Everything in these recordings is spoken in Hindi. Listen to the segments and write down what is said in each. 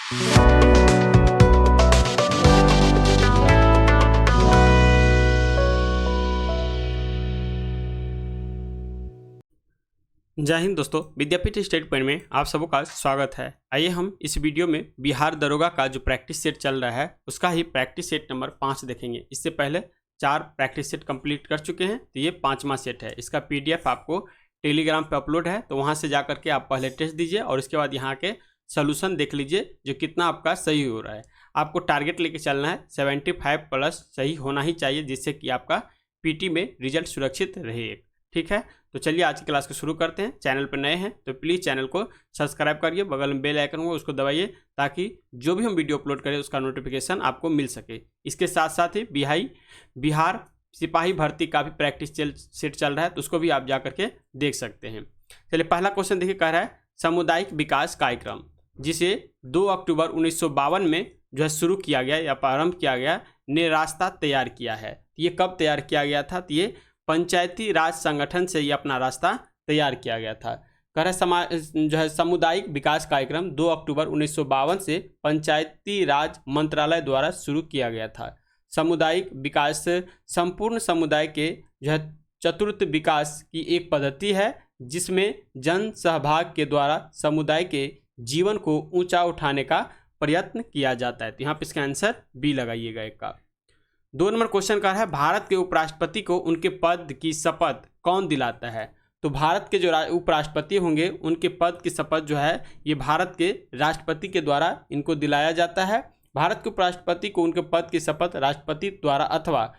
जय हिंद दोस्तों, विद्यापीठ स्टेट पॉइंट में आप सबों का स्वागत है। आइए हम इस वीडियो में बिहार दरोगा का जो प्रैक्टिस सेट चल रहा है उसका ही प्रैक्टिस सेट नंबर 5 देखेंगे। इससे पहले 4 प्रैक्टिस सेट कंप्लीट कर चुके हैं, तो ये 5वां सेट है। इसका PDF आपको टेलीग्राम पे अपलोड है, तो वहाँ से जा करके आप पहले टेस्ट दीजिए और इसके बाद यहाँ के सोल्यूशन देख लीजिए जो कितना आपका सही हो रहा है। आपको टारगेट लेके चलना है 75 प्लस सही होना ही चाहिए, जिससे कि आपका PT में रिजल्ट सुरक्षित रहे। ठीक है, तो चलिए आज की क्लास को शुरू करते हैं। चैनल पर नए हैं तो प्लीज़ चैनल को सब्सक्राइब करिए, बगल में बेल आइकन हो उसको दबाइए ताकि जो भी हम वीडियो अपलोड करें उसका नोटिफिकेशन आपको मिल सके। इसके साथ साथ ही बिहार सिपाही भर्ती का भी प्रैक्टिस सेट चल रहा है, तो उसको भी आप जा करके देख सकते हैं। चलिए पहला क्वेश्चन देखिए, कह रहा है सामुदायिक विकास कार्यक्रम जिसे 2 अक्टूबर 1952 में जो है शुरू किया गया या प्रारंभ किया गया ने रास्ता तैयार किया है। ये कब तैयार किया गया था? तो ये पंचायती राज संगठन से ये अपना रास्ता तैयार किया गया था। कह रहे जो है सामुदायिक विकास कार्यक्रम 2 अक्टूबर 1952 से पंचायती राज मंत्रालय द्वारा शुरू किया गया था। सामुदायिक विकास संपूर्ण समुदाय के जो है चतुर्थ विकास की एक पद्धति है, जिसमें जन सहभाग के द्वारा समुदाय के जीवन को ऊंचा उठाने का प्रयत्न किया जाता है। तो यहाँ पे इसका आंसर बी लगाइएगा एक का। 2 नंबर क्वेश्चन का है भारत के उपराष्ट्रपति को उनके पद की शपथ कौन दिलाता है? तो भारत के जो उपराष्ट्रपति होंगे उनके पद की शपथ जो है ये भारत के राष्ट्रपति के द्वारा इनको दिलाया जाता है। भारत के उपराष्ट्रपति को उनके पद की शपथ राष्ट्रपति द्वारा अथवा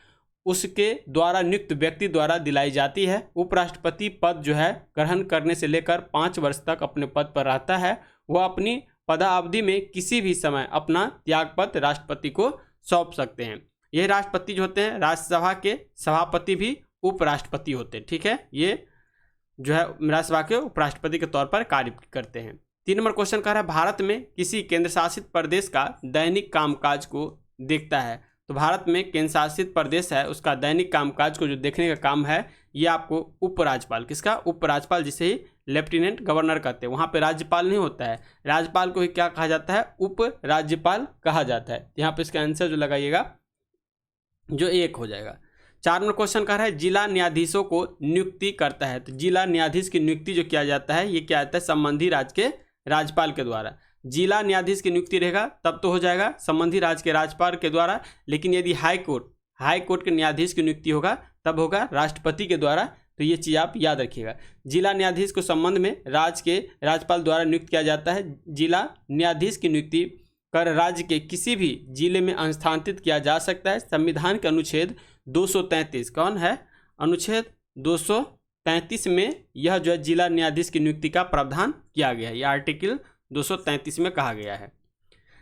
उसके द्वारा नियुक्त व्यक्ति द्वारा दिलाई जाती है। उपराष्ट्रपति पद जो है ग्रहण करने से लेकर 5 वर्ष तक अपने पद पर रहता है। वह अपनी पदावधि में किसी भी समय अपना त्यागपत्र राष्ट्रपति को सौंप सकते हैं। ये राष्ट्रपति जो होते हैं राज्यसभा के सभापति भी उपराष्ट्रपति होते हैं। ठीक है, ये जो है राज्यसभा के उपराष्ट्रपति के तौर पर कार्य करते हैं। 3 नंबर क्वेश्चन कह रहा है भारत में किसी केंद्र शासित प्रदेश का दैनिक कामकाज को देखता है। तो भारत में केंद्र शासित प्रदेश है, उसका दैनिक कामकाज को जो देखने का काम है ये आपको उपराज्यपाल, किसका? उपराज्यपाल, जिसे ही लेफ्टिनेंट गवर्नर कहते हैं। वहाँ पे राज्यपाल नहीं होता है, राज्यपाल को ही क्या कहा जाता है? उपराज्यपाल कहा जाता है। यहाँ पे इसका आंसर जो लगाइएगा जो 1 हो जाएगा। 4 नंबर क्वेश्चन कह रहा है जिला न्यायाधीशों को नियुक्ति करता है। तो जिला न्यायाधीश की नियुक्ति जो किया जाता है ये क्या आता है? संबंधी राज्य के राज्यपाल के द्वारा। जिला न्यायाधीश की नियुक्ति रहेगा तब तो हो जाएगा संबंधी राज्य के राज्यपाल के द्वारा, लेकिन यदि हाई कोर्ट के न्यायाधीश की नियुक्ति होगा तब होगा राष्ट्रपति के द्वारा। तो ये चीज़ आप याद रखिएगा। जिला न्यायाधीश को संबंध में राज्य के राज्यपाल द्वारा नियुक्त किया जाता है। जिला न्यायाधीश की नियुक्ति कर राज्य के किसी भी जिले में स्थानांतरित किया जा सकता है। संविधान के अनुच्छेद 233 कौन है? अनुच्छेद 233 में यह जो है जिला न्यायाधीश की नियुक्ति का प्रावधान किया गया है। यह आर्टिकल 233 में कहा गया है।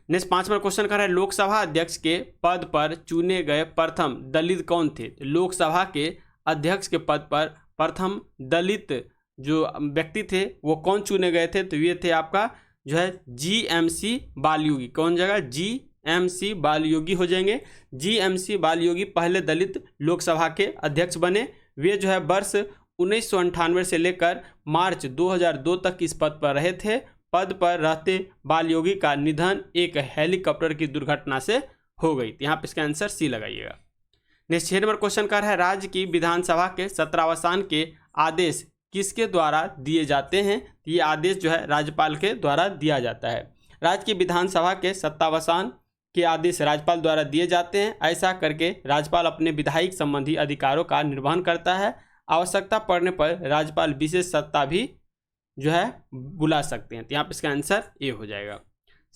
नेक्स्ट 5 नंबर क्वेश्चन कर रहा है लोकसभा अध्यक्ष के पद पर चुने गए प्रथम दलित कौन थे? लोकसभा के अध्यक्ष के पद पर प्रथम दलित जो व्यक्ति थे वो कौन चुने गए थे? तो ये थे आपका जो है GMC बालयोगी। कौन जगह? GMC बालयोगी हो जाएंगे। GMC बालयोगी पहले दलित लोकसभा के अध्यक्ष बने। वे जो है वर्ष 1998 से लेकर मार्च 2002 तक इस पद पर रहे थे। पद पर रहते बालयोगी का निधन एक हेलीकॉप्टर की दुर्घटना से हो गई। तो यहाँ पे इसका आंसर C लगाइएगा। नेक्स्ट 6 नंबर क्वेश्चन कर है राज्य की विधानसभा के सत्रावसान के आदेश किसके द्वारा दिए जाते हैं? ये आदेश जो है राज्यपाल के द्वारा दिया जाता है। राज्य की विधानसभा के सत्तावसान के आदेश राज्यपाल द्वारा दिए जाते हैं। ऐसा करके राज्यपाल अपने विधायिक संबंधी अधिकारों का निर्वहन करता है। आवश्यकता पड़ने पर राज्यपाल विशेष सत्ता भी जो है बुला सकते हैं। तो यहाँ पे इसका आंसर A हो जाएगा।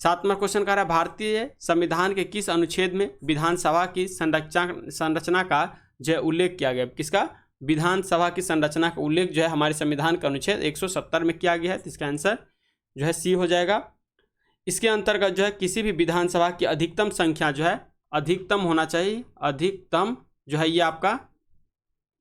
7 नंबर क्वेश्चन कह रहा है भारतीय संविधान के किस अनुच्छेद में विधानसभा की संरचना का जो है उल्लेख किया गया? किसका? विधानसभा की संरचना का उल्लेख जो है हमारे संविधान का अनुच्छेद 170 में किया गया है। तो इसका आंसर जो है C हो जाएगा। इसके अंतर्गत जो है किसी भी विधानसभा की अधिकतम संख्या जो है अधिकतम होना चाहिए। अधिकतम जो है ये आपका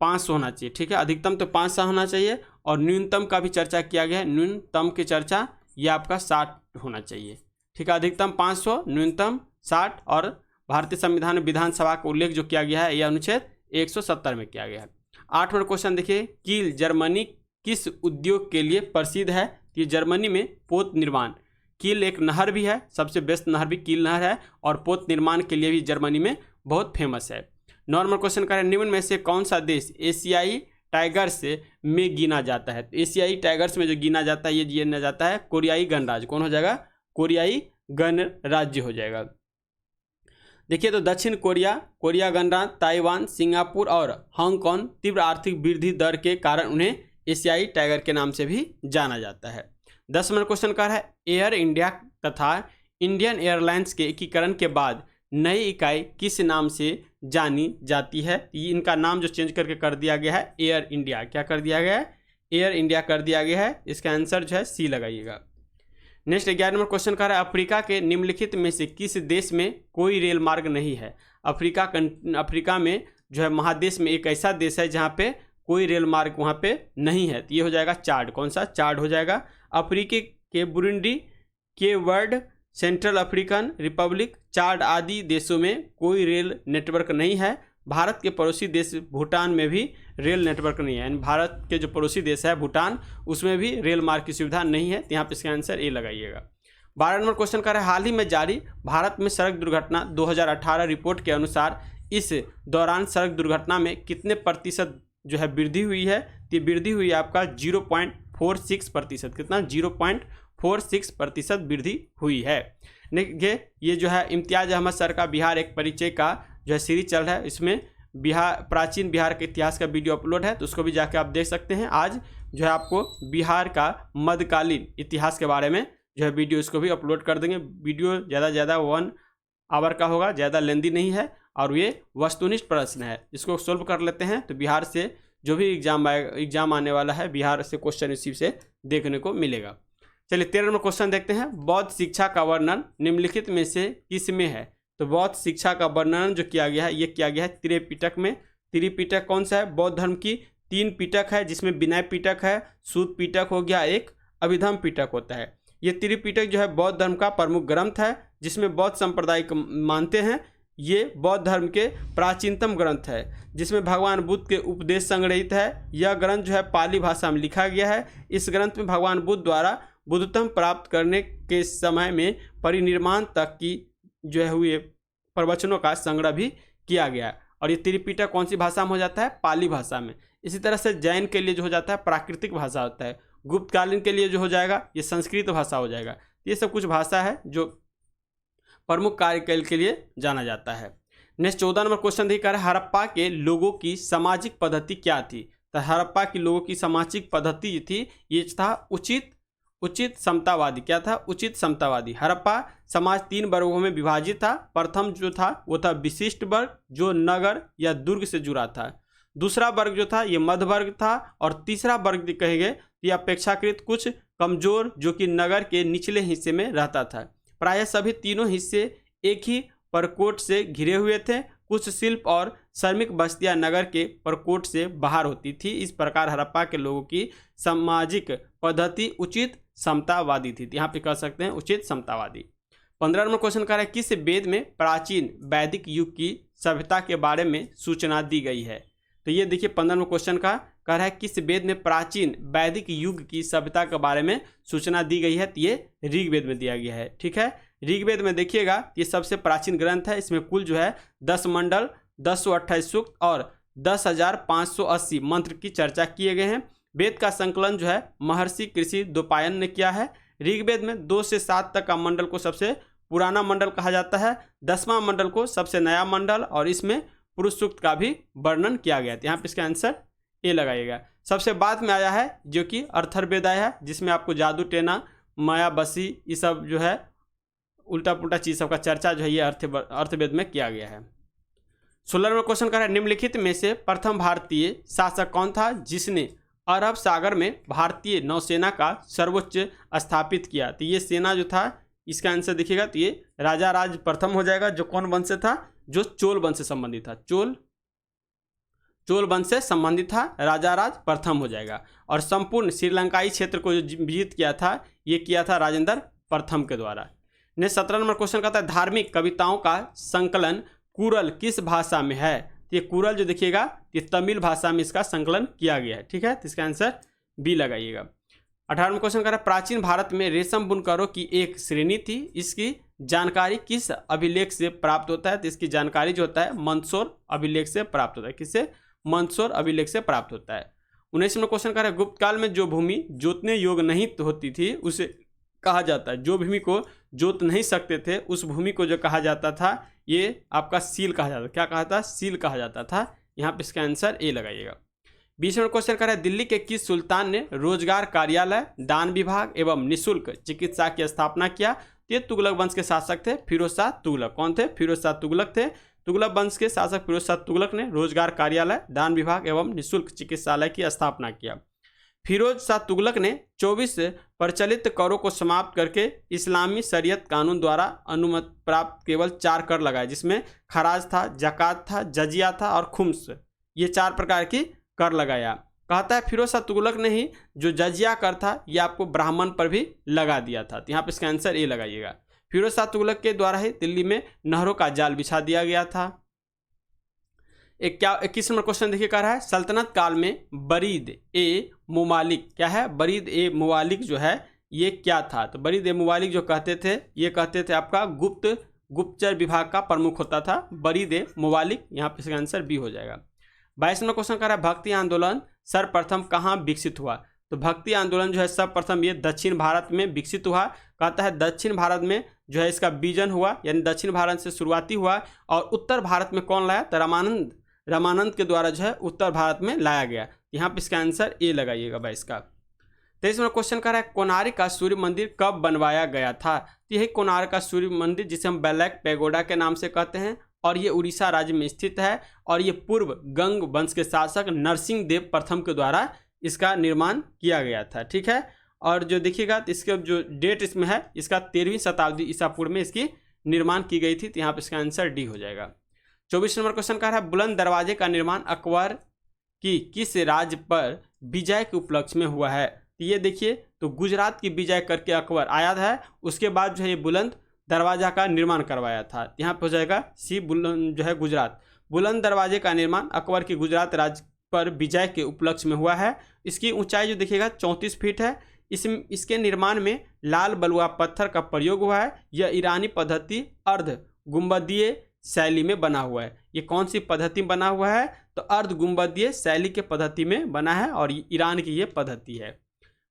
500 होना चाहिए। ठीक है, अधिकतम तो 500 होना चाहिए और न्यूनतम का भी चर्चा किया गया है। न्यूनतम की चर्चा ये आपका 60 होना चाहिए। ठीक है, अधिकतम 500, न्यूनतम 60 और भारतीय संविधान में विधानसभा का उल्लेख जो किया गया है यह अनुच्छेद 170 में किया गया है। 8 नंबर क्वेश्चन देखिए कील जर्मनी किस उद्योग के लिए प्रसिद्ध है? ये जर्मनी में पोत निर्माण कील एक नहर भी है, सबसे बेस्ट नहर भी कील नहर है, और पोत निर्माण के लिए भी जर्मनी में बहुत फेमस है। नॉर्मल क्वेश्चन का है निम्न में से कौन सा देश एशियाई टाइगर्स में गिना जाता है? तो एशियाई टाइगर्स में जो गिना जाता है, ये गिना जाता है कोरियाई गणराज्य। कौन हो जाएगा? कोरियाई गणराज्य हो जाएगा। देखिए तो दक्षिण कोरिया, कोरिया गणराज्य, ताइवान, सिंगापुर और हांगकांग तीव्र आर्थिक वृद्धि दर के कारण उन्हें एशियाई टाइगर के नाम से भी जाना जाता है। 10 नंबर क्वेश्चन का है एयर इंडिया तथा इंडियन एयरलाइंस के एकीकरण के बाद नई इकाई किस नाम से जानी जाती है? इनका नाम जो चेंज करके कर दिया गया है एयर इंडिया। क्या कर दिया गया है? एयर इंडिया कर दिया गया है। इसका आंसर जो है सी लगाइएगा। नेक्स्ट 11 नंबर क्वेश्चन का है अफ्रीका के निम्नलिखित में से किस देश में कोई रेल मार्ग नहीं है? अफ्रीका में जो है महादेश में एक ऐसा देश है जहाँ पे कोई रेल मार्ग वहाँ पे नहीं है, तो ये हो जाएगा चाड। कौन सा? चाड हो जाएगा। अफ्रीकी के बुरुंडी, के वर्ड, सेंट्रल अफ्रीकन रिपब्लिक, चाड आदि देशों में कोई रेल नेटवर्क नहीं है। भारत के पड़ोसी देश भूटान में भी रेल नेटवर्क नहीं है, यानी भारत के जो पड़ोसी देश है भूटान, उसमें भी रेल मार्ग की सुविधा नहीं है। तो यहाँ पे इसका आंसर ए लगाइएगा। 12 नंबर क्वेश्चन का है हाल ही में जारी भारत में सड़क दुर्घटना 2018 रिपोर्ट के अनुसार इस दौरान सड़क दुर्घटना में कितने प्रतिशत जो है वृद्धि हुई है? तो वृद्धि हुई है आपका 0.46%। कितना? 0.46% वृद्धि हुई है। देखिए ये जो है इम्तियाज अहमद सर का बिहार एक परिचय का जो है सीरीज चल रहा है, इसमें प्राचीन बिहार के इतिहास का वीडियो अपलोड है, तो उसको भी जाके आप देख सकते हैं। आज जो है आपको बिहार का मध्यकालीन इतिहास के बारे में जो है वीडियो, इसको भी अपलोड कर देंगे। वीडियो ज़्यादा से ज़्यादा 1 आवर का होगा, ज़्यादा लेंदी नहीं है, और ये वस्तुनिष्ठ प्रश्न है। इसको सोल्व कर लेते हैं तो बिहार से जो भी एग्जाम आने वाला है, बिहार से क्वेश्चन इसी से देखने को मिलेगा। चलिए 13 नंबर क्वेश्चन देखते हैं। बौद्ध शिक्षा का वर्णन निम्नलिखित में से किस में है? तो बौद्ध शिक्षा का वर्णन जो किया गया है, ये किया गया है त्रिपिटक में। त्रिपिटक कौन सा है? बौद्ध धर्म की 3 पिटक है, जिसमें विनय पिटक है, सूत पिटक हो गया, एक अभिधम पिटक होता है। ये त्रिपिटक जो है बौद्ध धर्म का प्रमुख ग्रंथ है, जिसमें बौद्ध संप्रदाय को मानते हैं। ये बौद्ध धर्म के प्राचीनतम ग्रंथ है, जिसमें भगवान बुद्ध के उपदेश संग्रहित है। यह ग्रंथ जो है पाली भाषा में लिखा गया है। इस ग्रंथ में भगवान बुद्ध द्वारा बुद्धत्व प्राप्त करने के समय में परिनिर्वाण तक की जो है हुए प्रवचनों का संग्रह भी किया गया। और ये त्रिपिटक कौन सी भाषा में हो जाता है? पाली भाषा में। इसी तरह से जैन के लिए जो हो जाता है प्राकृतिक भाषा होता है। गुप्तकालीन के लिए जो हो जाएगा ये संस्कृत भाषा हो जाएगा। ये सब कुछ भाषा है जो प्रमुख कार्य के लिए जाना जाता है। नेक्स्ट 14 नंबर क्वेश्चन देखिए कर हड़प्पा के लोगों की सामाजिक पद्धति क्या थी? तो हड़प्पा के लोगों की सामाजिक पद्धति थी, ये था उचित समतावादी। क्या था? उचित समतावादी। हड़प्पा समाज 3 वर्गों में विभाजित था। प्रथम जो था वो था विशिष्ट वर्ग, जो नगर या दुर्ग से जुड़ा था। दूसरा वर्ग जो था ये मध्य वर्ग था, और तीसरा वर्ग कहेंगे ये अपेक्षाकृत कुछ कमजोर, जो कि नगर के निचले हिस्से में रहता था। प्रायः सभी तीनों हिस्से एक ही प्रकोष्ठ से घिरे हुए थे। कुछ शिल्प और श्रमिक बस्तियां नगर के प्रकोष्ठ से बाहर होती थी। इस प्रकार हड़प्पा के लोगों की सामाजिक पद्धति उचित समतावादी थी। यहाँ पे कह सकते हैं उचित समतावादी। 15 नंबर क्वेश्चन कर रहा है किस वेद में प्राचीन वैदिक युग की सभ्यता के बारे में सूचना दी गई है? तो ये देखिए 15 नंबर क्वेश्चन का कह रहा है किस वेद में प्राचीन वैदिक युग की सभ्यता के बारे में सूचना दी गई है? तो ये ऋग्वेद में दिया गया है। ठीक है, ऋग्वेद में देखिएगा ये सबसे प्राचीन ग्रंथ है। इसमें कुल जो है 10 मंडल, 1028 सूक्त और 10,580 मंत्र की चर्चा किए गए हैं। वेद का संकलन जो है महर्षि कृषि द्वैपायन ने किया है। ऋग्वेद में 2 से 7 तक का मंडल को सबसे पुराना मंडल कहा जाता है। 10वां मंडल को सबसे नया मंडल, और इसमें पुरुष सूक्त का भी वर्णन किया गया है। यहाँ पे इसका आंसर ए लगाइएगा। सबसे बाद में आया है जो कि अर्थर्वेद आया है, जिसमें आपको जादू टेना, माया बसी, ये सब जो है उल्टा पुल्टा चीज सबका चर्चा जो है ये अर्थवेद में किया गया है। 16 नंबर क्वेश्चन कर रहा है निम्नलिखित में से प्रथम भारतीय शासक कौन था जिसने अरब सागर में भारतीय नौसेना का सर्वोच्च स्थापित किया? तो ये सेना जो था इसका आंसर देखिएगा तो ये राजा राज प्रथम हो जाएगा, जो कौन वंश से था? जो चोल वंश से संबंधित था। चोल वंश से संबंधित था, राजा राज प्रथम हो जाएगा। और संपूर्ण श्रीलंकाई क्षेत्र को जो विजित किया था ये किया था राजेंद्र प्रथम के द्वारा। ने 17 नंबर क्वेश्चन कहता है धार्मिक कविताओं का संकलन कुरल किस भाषा में है? तो ये कुरल जो देखिएगा ये तमिल भाषा में इसका संकलन किया गया है। ठीक है, तो इसका आंसर बी लगाइएगा। 18वां क्वेश्चन कह रहा है प्राचीन भारत में रेशम बुनकरों की एक श्रेणी थी, इसकी जानकारी किस अभिलेख से प्राप्त होता है? तो इसकी जानकारी जो होता है मंदसौर अभिलेख से प्राप्त होता है। किससे? मंदसौर अभिलेख से प्राप्त होता है। 19वां क्वेश्चन कह रहा है गुप्त काल में जो भूमि जोतने योग्य नहीं होती थी उसे कहा जाता है, जो भूमि को जोत नहीं सकते थे उस भूमि को जो कहा जाता था ये आपका सील कहा जाता था। क्या कहा था? सील कहा जाता था। यहाँ पे इसका आंसर ए लगाइएगा। 20वां क्वेश्चन कह रहा है दिल्ली के किस सुल्तान ने रोजगार कार्यालय, दान विभाग एवं निःशुल्क चिकित्सा की स्थापना किया? ये तुगलक वंश के शासक थे फिरोज शाह तुगलक। कौन थे? फिरोज शाह तुगलक थे। तुगलक वंश के शासक फिरोज शाह तुगलक ने रोजगार कार्यालय, दान विभाग एवं निःशुल्क चिकित्सालय की स्थापना किया। फिरोज शाह तुगलक ने 24 प्रचलित करों को समाप्त करके इस्लामी शरीयत कानून द्वारा अनुमति प्राप्त केवल 4 कर लगाए, जिसमें खराज था, जकात था, जजिया था और खुम्स। ये 4 प्रकार की कर लगाया। कहता है फिरोज शाह तुगलक ने ही जो जजिया कर था ये आपको ब्राह्मण पर भी लगा दिया था। तो यहाँ पे इसका आंसर ए लगाइएगा। फिरोज शाह तुगलक के द्वारा ही दिल्ली में नहरों का जाल बिछा दिया गया था। 21वां क्वेश्चन देखिए कह रहा है सल्तनत काल में बरीद ए मुमालिक क्या है? बरीद ए मुवालिक जो है ये क्या था? तो बरीद ए मुवालिक जो कहते थे ये कहते थे आपका गुप्तचर विभाग का प्रमुख होता था बरीद ए मुवालिक। यहाँ पे इसका आंसर बी हो जाएगा। 22वां क्वेश्चन कह रहा है भक्ति आंदोलन सर्वप्रथम कहाँ विकसित हुआ? तो भक्ति आंदोलन जो है सर्वप्रथम ये दक्षिण भारत में विकसित हुआ। कहता है दक्षिण भारत में जो है इसका बीजन हुआ, यानी दक्षिण भारत से शुरुआती हुआ और उत्तर भारत में कौन लाया? तो रामानंद के द्वारा जो है उत्तर भारत में लाया गया। यहाँ पे इसका आंसर ए लगाइएगा 22 का। 23वां क्वेश्चन कह रहा है कोणार्क का सूर्य मंदिर कब बनवाया गया था? तो यही कोणार्क का सूर्य मंदिर जिसे हम ब्लैक पैगोडा के नाम से कहते हैं और ये उड़ीसा राज्य में स्थित है और ये पूर्व गंग वंश के शासक नरसिंह देव प्रथम के द्वारा इसका निर्माण किया गया था। ठीक है, और जो देखिएगा तो इसके जो डेट इसमें है इसका 13वीं शताब्दी ईसा पूर्व में इसकी निर्माण की गई थी। तो यहाँ पे इसका आंसर डी हो जाएगा। 24 नंबर क्वेश्चन कह रहा है बुलंद दरवाजे का निर्माण अकबर की किस राज्य पर विजय के उपलक्ष्य में हुआ है? तो ये देखिए तो गुजरात की विजय करके अकबर आया है, उसके बाद जो है ये बुलंद दरवाजा का निर्माण करवाया था। यहाँ पे हो जाएगा सी बुलंद जो है गुजरात। बुलंद दरवाजे का निर्माण अकबर की गुजरात राज्य पर विजय के उपलक्ष्य में हुआ है। इसकी ऊंचाई जो देखिएगा 34 फीट है। इसके निर्माण में लाल बलुआ पत्थर का प्रयोग हुआ है। यह ईरानी पद्धति अर्ध गुंबदीय शैली में बना हुआ है। ये कौन सी पद्धति बना हुआ है? तो अर्ध गुंबदीय शैली के पद्धति में बना है और ईरान की ये पद्धति है।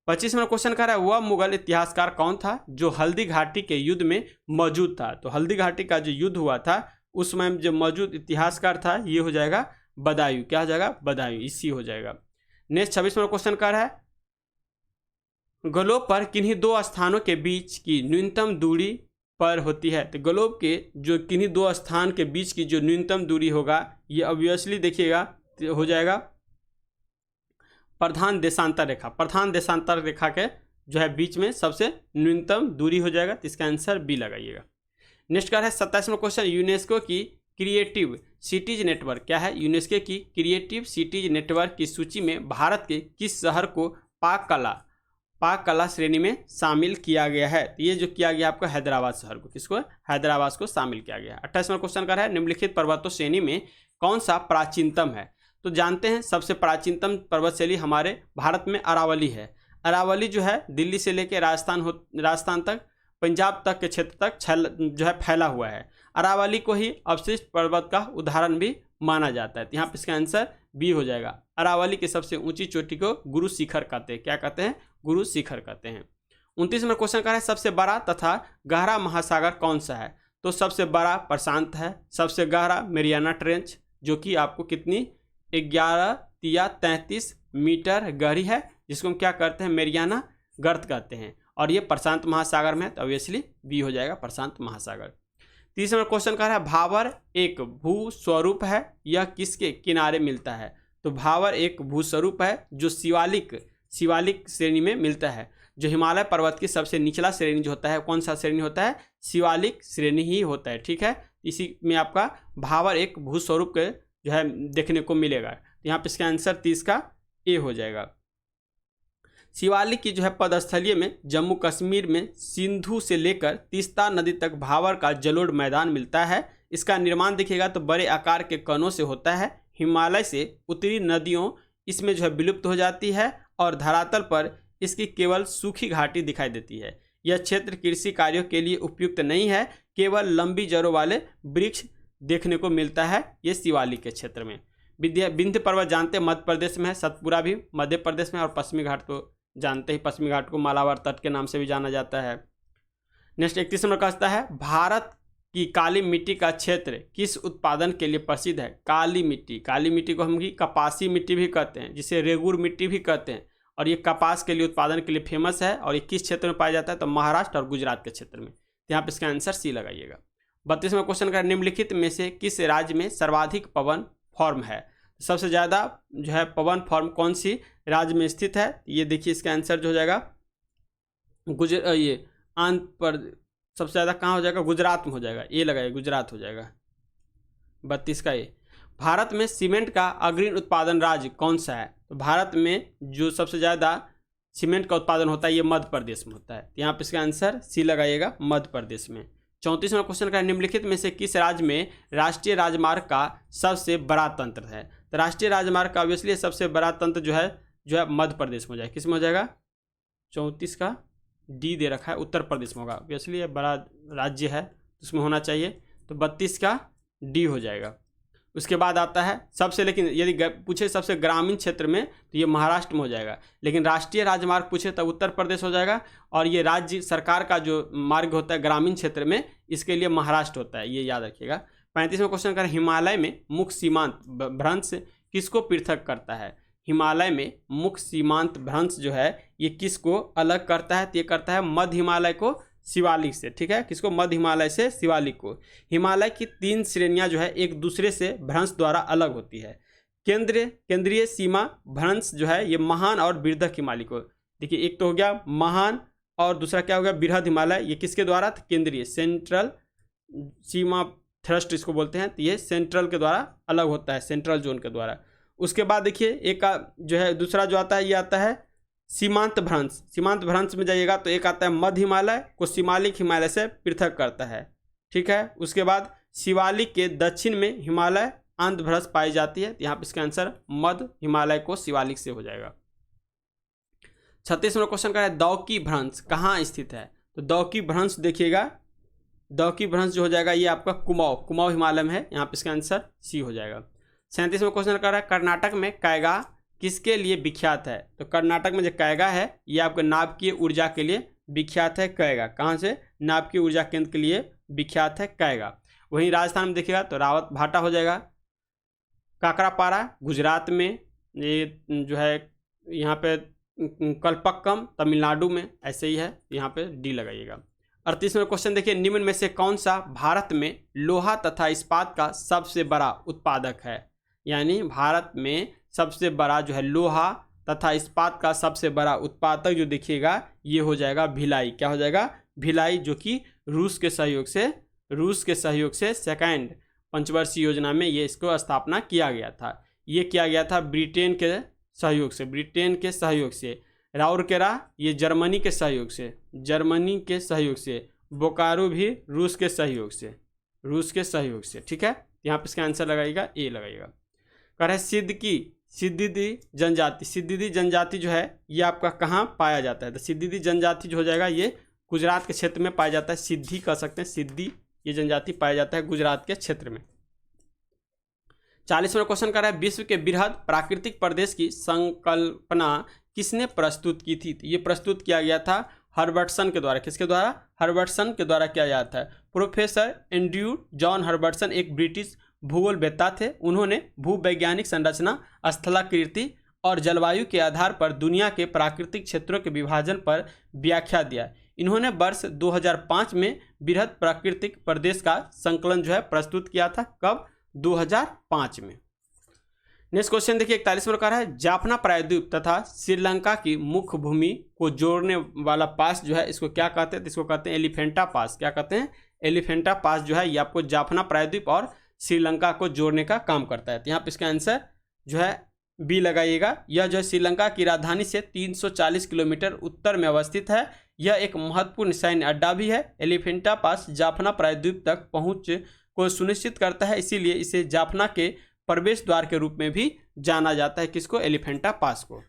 25वां क्वेश्चन कह रहा है वह मुगल इतिहासकार कौन था जो हल्दी घाटी के युद्ध में मौजूद था? तो हल्दी घाटी का जो युद्ध हुआ था उस समय जो मौजूद इतिहासकार था ये हो जाएगा बदायूं। क्या हो जाएगा? बदायूं, इसी हो जाएगा। नेक्स्ट 26वां क्वेश्चन कह रहा है ग्लोब पर किन्हीं 2 स्थानों के बीच की न्यूनतम दूरी पर होती है? तो ग्लोब के जो किन्हीं 2 स्थान के बीच की जो न्यूनतम दूरी होगा ये ऑब्वियसली देखिएगा हो जाएगा प्रधान देशांतर रेखा। प्रधान देशांतर रेखा के जो है बीच में सबसे न्यूनतम दूरी हो जाएगा। तो इसका आंसर बी लगाइएगा। नेक्स्ट का है 27वां क्वेश्चन यूनेस्को की क्रिएटिव सिटीज नेटवर्क क्या है? यूनेस्को की क्रिएटिव सिटीज नेटवर्क की सूची में भारत के किस शहर को पाक कला श्रेणी में शामिल किया गया है? तो ये जो किया गया आपको हैदराबाद शहर को, किसको? हैदराबाद को शामिल किया गया। 28वां क्वेश्चन का है निम्नलिखित पर्वतों श्रेणी में कौन सा प्राचीनतम है? तो जानते हैं सबसे प्राचीनतम पर्वत शैली हमारे भारत में अरावली है। अरावली जो है दिल्ली से लेकर राजस्थान तक, पंजाब तक के क्षेत्र तक जो है फैला हुआ है। अरावली को ही अवशिष्ट पर्वत का उदाहरण भी माना जाता है। तो यहाँ पे इसका आंसर बी हो जाएगा। अरावली की सबसे ऊंची चोटी को गुरु शिखर कहते हैं। क्या कहते हैं? गुरु शिखर कहते हैं। 29वां क्वेश्चन का है सबसे बड़ा तथा गहरा महासागर कौन सा है? तो सबसे बड़ा प्रशांत है, सबसे गहरा मेरियाना ट्रेंच जो कि आपको कितनी 1133 मीटर गहरी है, जिसको हम क्या करते हैं? मेरियाना गर्त कहते हैं और ये प्रशांत महासागर में है। तो ऑब्वियसली बी हो जाएगा प्रशांत महासागर। 30वां क्वेश्चन कह रहा है भावर एक भूस्वरूप है, यह किसके किनारे मिलता है? तो भावर एक भूस्वरूप है जो शिवालिक श्रेणी में मिलता है। जो हिमालय पर्वत की सबसे निचला श्रेणी जो होता है कौन सा श्रेणी होता है? शिवालिक श्रेणी ही होता है। ठीक है, इसी में आपका भावर एक भूस्वरूप के जो है देखने को मिलेगा। तो यहाँ पे इसका आंसर 30 का ए हो जाएगा। शिवालिक की जो है पदस्थलीय में जम्मू कश्मीर में सिंधु से लेकर तीस्ता नदी तक भावर का जलोढ़ मैदान मिलता है। इसका निर्माण देखिएगा तो बड़े आकार के कणों से होता है। हिमालय से उत्तरी नदियों इसमें जो है विलुप्त हो जाती है और धरातल पर इसकी केवल सूखी घाटी दिखाई देती है। यह क्षेत्र कृषि कार्यों के लिए उपयुक्त नहीं है, केवल लंबी जड़ों वाले वृक्ष देखने को मिलता है ये शिवालिक के क्षेत्र में। विंध्य पर्वत जानते हैं मध्य प्रदेश में है, सतपुरा भी मध्य प्रदेश में, और पश्चिमी घाट को जानते ही, पश्चिमी घाट को मालाबार तट के नाम से भी जाना जाता है। नेक्स्ट 31 नंबर का है, भारत की काली मिट्टी का क्षेत्र किस उत्पादन के लिए प्रसिद्ध है? काली मिट्टी, काली मिट्टी को हम कपासी मिट्टी भी कहते हैं, जिसे रेगुर मिट्टी भी कहते हैं, और ये कपास के लिए उत्पादन के लिए फेमस है। और ये किस क्षेत्र में पाया जाता है? तो महाराष्ट्र और गुजरात के क्षेत्र में। तो यहाँ पे इसका आंसर सी लगाइएगा। 32वां क्वेश्चन का, निम्नलिखित में से किस राज्य में सर्वाधिक पवन फॉर्म है? सबसे ज़्यादा जो है पवन फॉर्म कौन सी राज्य में स्थित है? ये देखिए इसका आंसर जो हो जाएगा ये आंध्र प्रदेश, सबसे ज़्यादा कहाँ हो जाएगा? गुजरात में हो जाएगा, ये लगाइए, गुजरात हो जाएगा। 32 का ये, भारत में सीमेंट का अग्रणी उत्पादन राज्य कौन सा है? तो भारत में जो सबसे ज़्यादा सीमेंट का उत्पादन होता है ये मध्य प्रदेश में होता है। तो यहाँ पे इसका आंसर सी लगाइएगा, मध्य प्रदेश में। 34वां क्वेश्चन का, निम्नलिखित में से किस राज्य में राष्ट्रीय राजमार्ग का सबसे बड़ा तंत्र है? तो राष्ट्रीय राजमार्ग का ऑब्वियसली सबसे बड़ा तंत्र जो है मध्य प्रदेश में हो जाएगा। किस में हो जाएगा? 34 का डी दे रखा है, उत्तर प्रदेश में होगा। ऑब्वियसली बड़ा राज्य है उसमें होना चाहिए, तो 32 का डी हो जाएगा। उसके बाद आता है सबसे, लेकिन यदि पूछे सबसे ग्रामीण क्षेत्र में तो ये महाराष्ट्र में हो जाएगा, लेकिन राष्ट्रीय राजमार्ग पूछे तब उत्तर प्रदेश हो जाएगा। और ये राज्य सरकार का जो मार्ग होता है ग्रामीण क्षेत्र में, इसके लिए महाराष्ट्र होता है, ये याद रखिएगा। 35वां क्वेश्चन का, हिमालय में मुख्य सीमांत भ्रंश किसको पृथक करता है? हिमालय में मुख्य सीमांत भ्रंश जो है ये किसको अलग करता है? तो ये करता है मध्य हिमालय को शिवालिक से। ठीक है, किसको? मध्य हिमालय से शिवालिक को। हिमालय की 3 श्रेणियां जो है एक दूसरे से भ्रंश द्वारा अलग होती है। केंद्रीय सीमा भ्रंश जो है ये महान और बृहद हिमालय को, देखिए एक तो हो गया महान और दूसरा क्या हो गया? बृहद हिमालय। ये किसके द्वारा? केंद्रीय, सेंट्रल सीमा थ्रस्ट इसको बोलते हैं। तो ये सेंट्रल के द्वारा अलग होता है, सेंट्रल जोन के द्वारा। उसके बाद देखिए एक का जो है दूसरा जो आता है ये आता है सीमांत भ्रंश। सीमांत भ्रंश में जाइएगा तो एक आता है मध्य हिमालय को शिवालिक हिमालय से पृथक करता है। ठीक है, उसके बाद शिवालिक के दक्षिण में हिमालय आंध्र भ्रंश पाई जाती है। तो यहाँ पे इसका आंसर मध्य हिमालय को शिवालिक से हो जाएगा। 36वां क्वेश्चन का है, दौकी भ्रंश कहाँ स्थित है? तो दौकी भ्रंश देखिएगा, दौकी भ्रंश जो हो जाएगा ये आपका कुमाऊं हिमालय में है। यहाँ पे इसका आंसर सी हो जाएगा। 37वां क्वेश्चन कर रहा है, कर्नाटक में कैगा किसके लिए विख्यात है? तो कर्नाटक में जो कैगा है ये आपके नाभिकीय ऊर्जा के लिए विख्यात है। कैगा कहाँ से? नाभिकीय ऊर्जा केंद्र के लिए विख्यात है कैगा। वहीं राजस्थान में देखिएगा तो रावत भाटा हो जाएगा। काकरापारा गुजरात में, ये जो है यहाँ पे कलपक्कम तमिलनाडु में, ऐसे ही है, यहाँ पे डी लगाइएगा। 38वां क्वेश्चन देखिए, निम्न में से कौन सा भारत में लोहा तथा इस्पात का सबसे बड़ा उत्पादक है? यानी भारत में सबसे बड़ा जो है लोहा तथा इस्पात का सबसे बड़ा उत्पादक जो देखिएगा ये हो जाएगा भिलाई। क्या हो जाएगा? भिलाई, जो कि रूस के सहयोग से सेकंड पंचवर्षीय योजना में ये इसको स्थापना किया गया था। ये किया गया था ब्रिटेन के सहयोग से। राउरकेला ये जर्मनी के सहयोग से। बोकारो भी रूस के सहयोग से। ठीक है, यहाँ पे इसका आंसर लगाइएगा, ए लगाइएगा। कह रहे सिद्दीदी जनजाति जो है ये आपका कहाँ पाया जाता है? तो सिद्दीदी जनजाति जो हो जाएगा ये गुजरात के क्षेत्र में पाया जाता है। सिद्धि कह सकते हैं, सिद्धि ये जनजाति पाया जाता है गुजरात के क्षेत्र में। 40वां क्वेश्चन कर रहा है, विश्व के बृहद प्राकृतिक प्रदेश की संकल्पना किसने प्रस्तुत की थी? ये प्रस्तुत किया गया था हर्बर्टसन के द्वारा। किसके द्वारा? हर्बर्टसन के द्वारा किया जाता है। प्रोफेसर एंड्रयू जॉन हर्बर्टसन एक ब्रिटिश भूगोलवेत्ता थे। उन्होंने भूवैज्ञानिक संरचना, स्थलाकृति और जलवायु के आधार पर दुनिया के प्राकृतिक क्षेत्रों के विभाजन पर व्याख्या दिया। इन्होंने वर्ष 2005 में बृहद प्राकृतिक प्रदेश का संकलन जो है प्रस्तुत किया था। कब? 2005 में। नेक्स्ट क्वेश्चन देखिए, 41वां प्रकार है, जाफना प्रायद्वीप तथा श्रीलंका की मुख्य भूमि को जोड़ने वाला पास जो है इसको क्या कहते हैं? इसको कहते हैं एलिफेंटा पास। क्या कहते हैं? एलिफेंटा पास जो है ये आपको जाफना प्रायद्वीप और श्रीलंका को जोड़ने का काम करता है। तो यहाँ पे इसका आंसर जो है बी लगाइएगा। यह जो है श्रीलंका की राजधानी से 340 किलोमीटर उत्तर में अवस्थित है। यह एक महत्वपूर्ण सैन्य अड्डा भी है। एलिफेंटा पास जाफना प्रायद्वीप तक पहुंच को सुनिश्चित करता है, इसीलिए इसे जाफना के प्रवेश द्वार के रूप में भी जाना जाता है। किसको? एलिफेंटा पास को।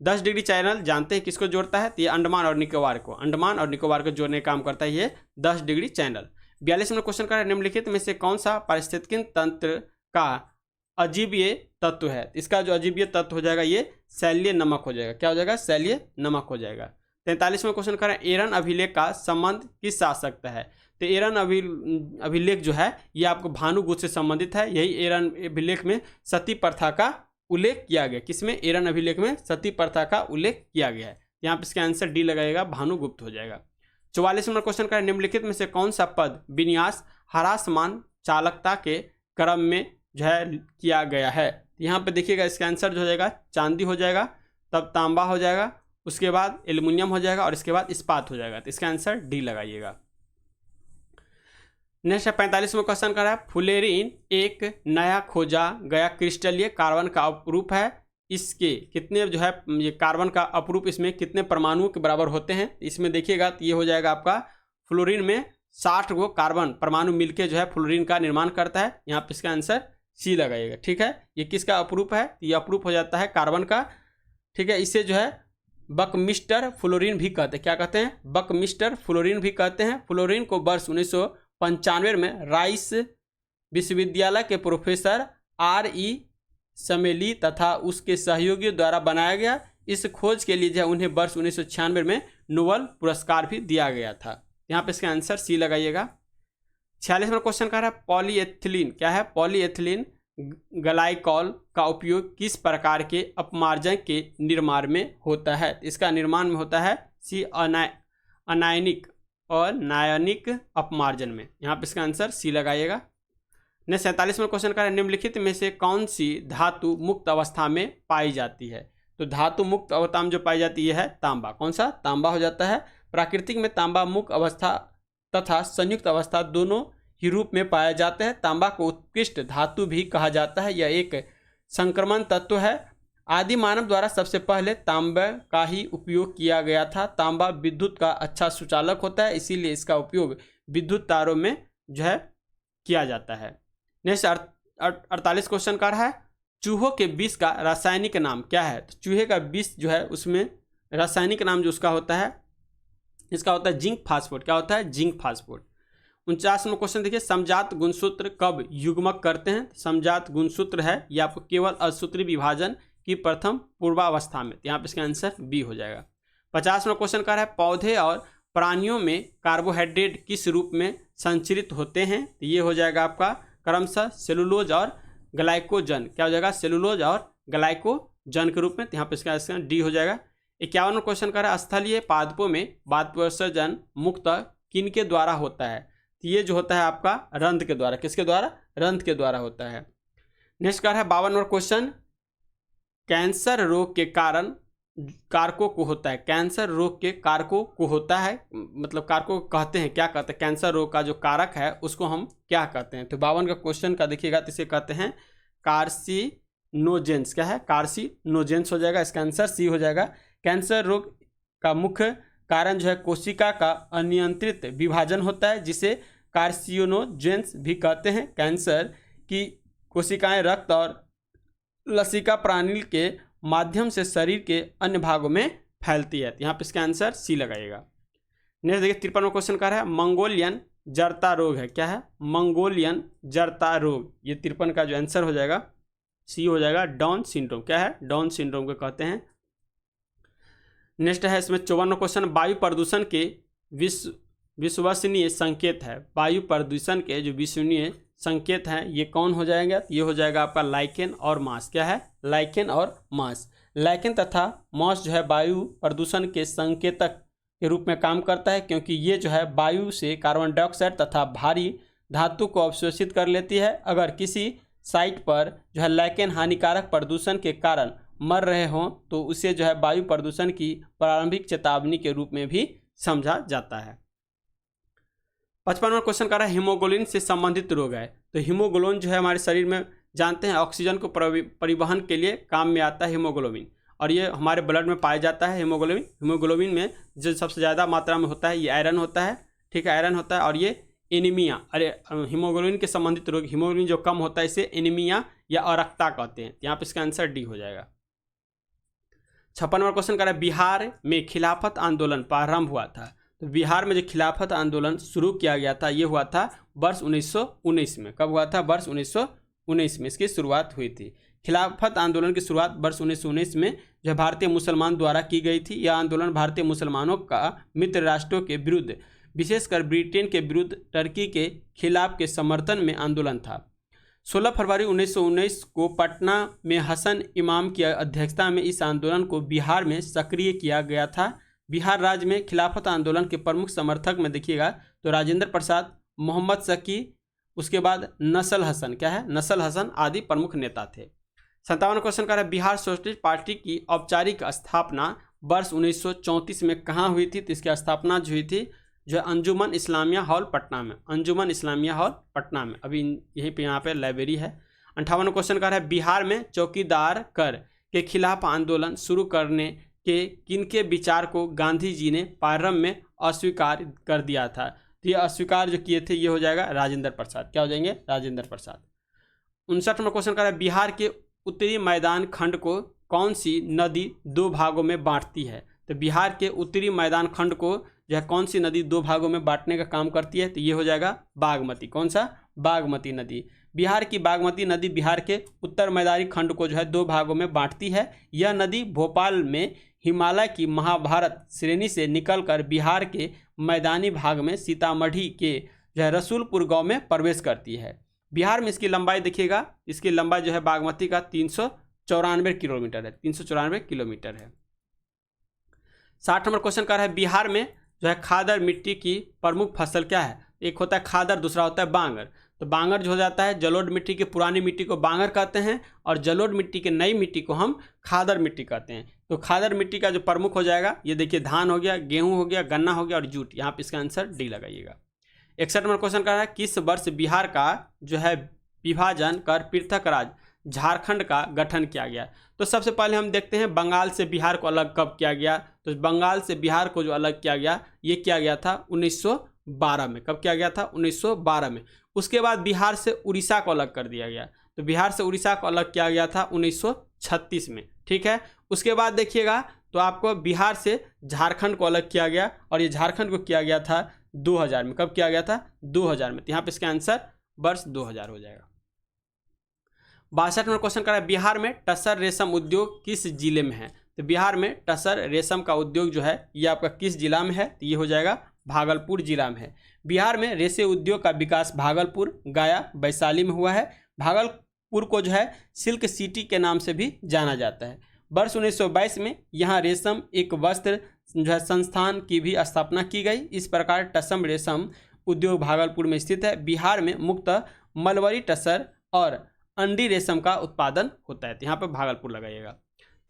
10 डिग्री चैनल जानते हैं किसको जोड़ता है, तो ये अंडमान और निकोबार को जोड़ने का काम करता है ये 10 डिग्री चैनल। 42 नंबर क्वेश्चन का निम्नलिखित में से कौन सा पारिस्थितिकी तंत्र का अजीवीय तत्व है। इसका जो अजीवीय तत्व हो जाएगा ये शैलीय नमक हो जाएगा। क्या हो जाएगा, शैलीय नमक हो जाएगा। 43वां क्वेश्चन करें, एरन अभिलेख का संबंध किस शासक है। तो एरन अभिलेख जो है ये आपको भानुगुप्त से संबंधित है। यही एरन अभिलेख में सती प्रथा का उल्लेख किया गया। किसमें, एरन अभिलेख में सती प्रथा का उल्लेख किया गया है। यहाँ पे इसका आंसर डी लगाएगा, भानुगुप्त हो जाएगा। 44 नंबर क्वेश्चन का निम्नलिखित में से कौन सा पद विन्यास ह्रासमान चालकता के क्रम में जो है किया गया है। यहाँ पे देखिएगा इसका आंसर जो हो जाएगा चांदी हो जाएगा, तब तांबा हो जाएगा, उसके बाद एल्युमिनियम हो जाएगा और इसके बाद इस्पात हो जाएगा। तो इसका आंसर डी लगाइएगा। नेक्स्ट 45वां क्वेश्चन कर रहा है, फ्लोरीन एक नया खोजा गया क्रिस्टलीय कार्बन का अपरूप है। इसके कितने जो है ये कार्बन का अपरूप इसमें कितने परमाणुओं के बराबर होते हैं। इसमें देखिएगा तो ये हो जाएगा आपका फ्लोरीन में 60 गो कार्बन परमाणु मिलके जो है फ्लोरीन का निर्माण करता है। यहाँ पे इसका आंसर सी लगाइएगा। ठीक है, ये किसका अपरूप है, ये अपरूप हो जाता है कार्बन का। ठीक है, इसे जो है बकमिस्टर फ्लोरीन भी कहते हैं। क्या कहते हैं, बकमिस्टर फ्लोरीन भी कहते हैं। फ्लोरीन को वर्ष 1995 में राइस विश्वविद्यालय के प्रोफेसर R.E. समेली तथा उसके सहयोगियों द्वारा बनाया गया। इस खोज के लिए जो है उन्हें वर्ष 1996 में नोबेल पुरस्कार भी दिया गया था। यहाँ पे इसका आंसर सी लगाइएगा। 46वां क्वेश्चन कह रहा है, पॉलीएथिलीन क्या है, पॉलीएथिलीन ग्लाइकॉल का उपयोग किस प्रकार के अपमार्जन के निर्माण में होता है। इसका निर्माण में होता है सी अनायनिक और नायनिक अपमार्जन में। यहाँ पे इसका आंसर सी लगाइएगा। ने 47वां क्वेश्चन का निम्नलिखित में से कौन सी धातु मुक्त अवस्था में पाई जाती है। तो धातु मुक्त अवस्था में जो पाई जाती है तांबा। कौन सा, तांबा हो जाता है। प्राकृतिक में तांबा मुक्त अवस्था तथा संयुक्त अवस्था दोनों ही रूप में पाया जाता है। तांबा को उत्कृष्ट धातु भी कहा जाता है। यह एक संक्रमण तत्व है। आदि मानव द्वारा सबसे पहले तांबे का ही उपयोग किया गया था। तांबा विद्युत का अच्छा सुचालक होता है, इसीलिए इसका उपयोग विद्युत तारों में जो है किया जाता है। नेक्स्ट 48 क्वेश्चन का है, चूहों के विष का रासायनिक नाम क्या है। तो चूहे का विष जो है उसमें रासायनिक नाम जो उसका होता है, इसका होता है जिंक फास्फोट। क्या होता है, जिंक फास्फोट। 49वां क्वेश्चन देखिए, समजात गुणसूत्र कब युग्मक करते हैं। समजात गुणसूत्र है ये आपको केवल असूत्री विभाजन की प्रथम पूर्वावस्था में। यहाँ पे इसका आंसर बी हो जाएगा। 50वां क्वेश्चन का है, पौधे और प्राणियों में कार्बोहाइड्रेट किस रूप में संचरित होते हैं। तो ये हो जाएगा आपका क्रमशः सेलुलोज और ग्लाइकोजन। क्या हो जाएगा, सेलुलोज और ग्लाइकोजन के रूप में। यहाँ पे इसका आंसर डी हो जाएगा। 51वां क्वेश्चन का है, स्थलीय पादपों में वाष्पोत्सर्जन मुक्त किनके द्वारा होता है। तो ये जो होता है आपका रंध्र के द्वारा। किसके द्वारा, रंध्र के द्वारा होता है। नेक्स्ट का है 52वां क्वेश्चन, कैंसर रोग के कारण कारकों को होता है। कैंसर रोग के कारकों को होता है, मतलब कारकों को कहते हैं, क्या कहते हैं, कैंसर रोग का जो कारक है उसको हम क्या कहते हैं। तो 52 का क्वेश्चन का देखिएगा तो इसे कहते हैं कार्सिनोजेंस। क्या है, कार्सिनोजेंस हो जाएगा। इसका आंसर सी हो जाएगा। कैंसर रोग का मुख्य कारण जो है कोशिका का अनियंत्रित विभाजन होता है, जिसे कार्सिनोजेंस भी कहते हैं। कैंसर की कोशिकाएं रक्त और लसिका प्राणिल के माध्यम से शरीर के अन्य भागों में फैलती है। यहाँ पे इसका आंसर सी लगाइएगा। नेक्स्ट देखिए 53वां क्वेश्चन का है, मंगोलियन जड़ता रोग है। क्या है, मंगोलियन जड़ता रोग। ये 53 का जो आंसर हो जाएगा सी हो जाएगा, डाउन सिंड्रोम। क्या है, डाउन सिंड्रोम को कहते हैं। नेक्स्ट है इसमें 54वां क्वेश्चन, वायु प्रदूषण के विश्वसनीय संकेत है। वायु प्रदूषण के जो विश्वसनीय संकेत हैं ये कौन हो जाएगा, ये हो जाएगा आपका लाइकेन और मास। क्या है, लाइकेन और मास। लाइकेन तथा मास जो है वायु प्रदूषण के संकेतक के रूप में काम करता है, क्योंकि ये जो है वायु से कार्बन डाइऑक्साइड तथा भारी धातु को अवशोषित कर लेती है। अगर किसी साइट पर जो है लाइकेन हानिकारक प्रदूषण के कारण मर रहे हों तो उसे जो है वायु प्रदूषण की प्रारंभिक चेतावनी के रूप में भी समझा जाता है। 55वां क्वेश्चन कर रहा है, हीमोग्लोबिन से संबंधित रोग है। तो हीमोग्लोबिन जो है हमारे शरीर में जानते हैं ऑक्सीजन को परिवहन के लिए काम में आता है हीमोग्लोबिन, और ये हमारे ब्लड में पाया जाता है। हीमोग्लोबिन में जो सबसे ज़्यादा मात्रा में होता है ये आयरन होता है। ठीक है, आयरन होता है। और ये एनीमिया, अरे हीमोग्लोबिन के संबंधित रोग, हीमोग्लोबिन जो कम होता है इसे एनीमिया या अरक्ता कहते हैं। यहाँ पे इसका आंसर डी हो जाएगा। 56 नंबर क्वेश्चन कर रहा है बिहार में खिलाफत आंदोलन प्रारंभ हुआ था। तो बिहार में जो खिलाफत आंदोलन शुरू किया गया था ये हुआ था वर्ष 1919 में। कब हुआ था? वर्ष 1919 में इसकी शुरुआत हुई थी। खिलाफत आंदोलन की शुरुआत वर्ष 1919 में जो भारतीय मुसलमान द्वारा की गई थी। यह आंदोलन भारतीय मुसलमानों का मित्र राष्ट्रों के विरुद्ध, विशेषकर ब्रिटेन के विरुद्ध टर्की के खिलाफ के समर्थन में आंदोलन था। 16 फरवरी 1919 को पटना में हसन इमाम की अध्यक्षता में इस आंदोलन को बिहार में सक्रिय किया गया था। बिहार राज्य में खिलाफत आंदोलन के प्रमुख समर्थक में देखिएगा तो राजेंद्र प्रसाद, मोहम्मद शकी, उसके बाद नस्ल हसन, क्या है? नस्ल हसन आदि प्रमुख नेता थे। 57 क्वेश्चन का है बिहार सोशलिस्ट पार्टी की औपचारिक स्थापना वर्ष 1934 में कहाँ हुई थी? तो इसकी स्थापना जो हुई थी जो अंजुमन इस्लामिया हॉल पटना में, अंजुमन इस्लामिया हॉल पटना में। अभी यहीं पे यहाँ पे लाइब्रेरी है। 58 क्वेश्चन का है बिहार में चौकीदार कर के खिलाफ आंदोलन शुरू करने के किनके विचार को गांधी जी ने प्रारंभ में अस्वीकार कर दिया था? तो ये अस्वीकार जो किए थे ये हो जाएगा राजेंद्र प्रसाद। क्या हो जाएंगे? राजेंद्र प्रसाद। 59 नंबर क्वेश्चन का है बिहार के उत्तरी मैदान खंड को कौन सी नदी दो भागों में बांटती है? तो बिहार के उत्तरी मैदान खंड को जो है कौन सी नदी दो भागों में बांटने का काम करती है? तो ये हो जाएगा बागमती। कौन सा? बागमती नदी। बिहार की बागमती नदी बिहार के उत्तर मैदानी खंड को जो है दो भागों में बांटती है। यह नदी भोपाल में हिमालय की महाभारत श्रेणी से निकलकर बिहार के मैदानी भाग में सीतामढ़ी के जो है रसूलपुर गांव में प्रवेश करती है। बिहार में इसकी लंबाई देखिएगा, इसकी लंबाई जो है बागमती का 394 किलोमीटर है, 394 किलोमीटर है। 60 नंबर क्वेश्चन कर रहा है बिहार में जो है खादर मिट्टी की प्रमुख फसल क्या है? एक होता है खादर, दूसरा होता है बांगर। तो बांगर जो हो जाता है जलोढ़ मिट्टी की पुरानी मिट्टी को बांगर कहते हैं और जलोढ़ मिट्टी की नई मिट्टी को हम खादर मिट्टी कहते हैं। तो खादर मिट्टी का जो प्रमुख हो जाएगा ये देखिए धान हो गया, गेहूं हो गया, गन्ना हो गया और जूट। यहाँ पे इसका आंसर डी लगाइएगा। 61 नंबर क्वेश्चन का है किस वर्ष बिहार का जो है विभाजन कर पृथक राज्य झारखंड का गठन किया गया? तो सबसे पहले हम देखते हैं बंगाल से बिहार को अलग कब किया गया। तो बंगाल से बिहार को जो अलग किया गया ये किया गया था 1912 में। कब किया गया था? 1912 में। उसके बाद बिहार से उड़ीसा को अलग कर दिया गया। तो बिहार से उड़ीसा को अलग किया गया था 1936 में। ठीक है। उसके बाद देखिएगा तो आपको बिहार से झारखंड को अलग किया गया और ये झारखंड को किया गया था 2000 में। कब किया गया था? 2000 में। तो यहाँ पे इसका आंसर वर्ष 2000 हो जाएगा। 62 नंबर क्वेश्चन कर रहा है बिहार में टसर रेशम उद्योग किस जिले में है? तो बिहार में टसर रेशम का उद्योग जो है ये आपका किस जिला में है? तो ये हो जाएगा भागलपुर जिला में है। बिहार में रेशे उद्योग का विकास भागलपुर, गया, वैशाली में हुआ है। भागलपुर को जो है सिल्क सिटी के नाम से भी जाना जाता है। वर्ष 1922 में यहाँ रेशम एक वस्त्र जो है संस्थान की भी स्थापना की गई। इस प्रकार टसम रेशम उद्योग भागलपुर में स्थित है। बिहार में मुख्यतः मलबरी टसर और अंडी रेशम का उत्पादन होता है। तो यहाँ पर भागलपुर लगाइएगा।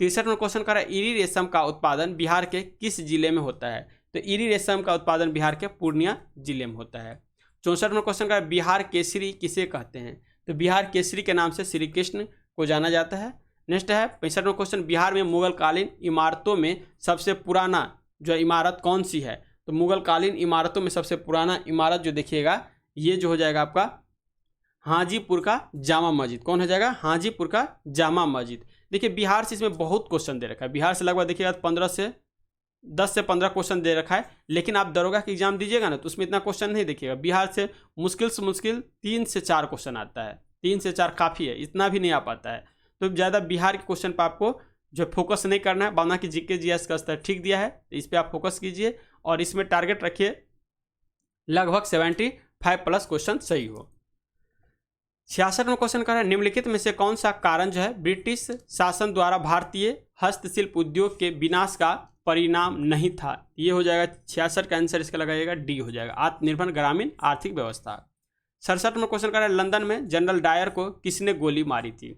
63 में क्वेश्चन कर रहा है इरी रेशम का उत्पादन बिहार के किस जिले में होता है? तो इरी रेशम का उत्पादन बिहार के पूर्णिया जिले में होता है। 64 में क्वेश्चन कर रहा है बिहार केसरी किसे कहते हैं? तो बिहार केसरी के नाम से श्री कृष्ण को जाना जाता है। नेक्स्ट है 65 में क्वेश्चन बिहार में मुगल कालीन इमारतों में सबसे पुराना जो इमारत कौन सी है? तो मुगल कालीन इमारतों में सबसे पुराना इमारत जो देखिएगा ये जो हो जाएगा आपका हाजीपुर का जामा मस्जिद। कौन हो जाएगा? हाजीपुर का जामा मस्जिद। देखिए बिहार से इसमें बहुत क्वेश्चन दे रखा है। बिहार से लगभग देखिएगा 10 से 15 क्वेश्चन दे रखा है। लेकिन आप दरोगा का एग्जाम दीजिएगा ना तो उसमें इतना क्वेश्चन नहीं देखिएगा। बिहार से मुश्किल 3 से 4 क्वेश्चन आता है। 3 से 4 काफ़ी है, इतना भी नहीं आ पाता है। तो ज़्यादा बिहार के क्वेश्चन पर आपको जो फोकस नहीं करना है। बाना की जीके जीएस का स्तर ठीक दिया है तो इस पर आप फोकस कीजिए और इसमें टारगेट रखिए लगभग 75+ क्वेश्चन सही हो। 66 में क्वेश्चन कर रहा है निम्नलिखित में से कौन सा कारण जो है ब्रिटिश शासन द्वारा भारतीय हस्तशिल्प उद्योग के विनाश का परिणाम नहीं था? ये हो जाएगा 66 का आंसर इसका लगाइएगा डी हो जाएगा आत्मनिर्भर ग्रामीण आर्थिक व्यवस्था। 67 में क्वेश्चन कर रहा है लंदन में जनरल डायर को किसने गोली मारी थी?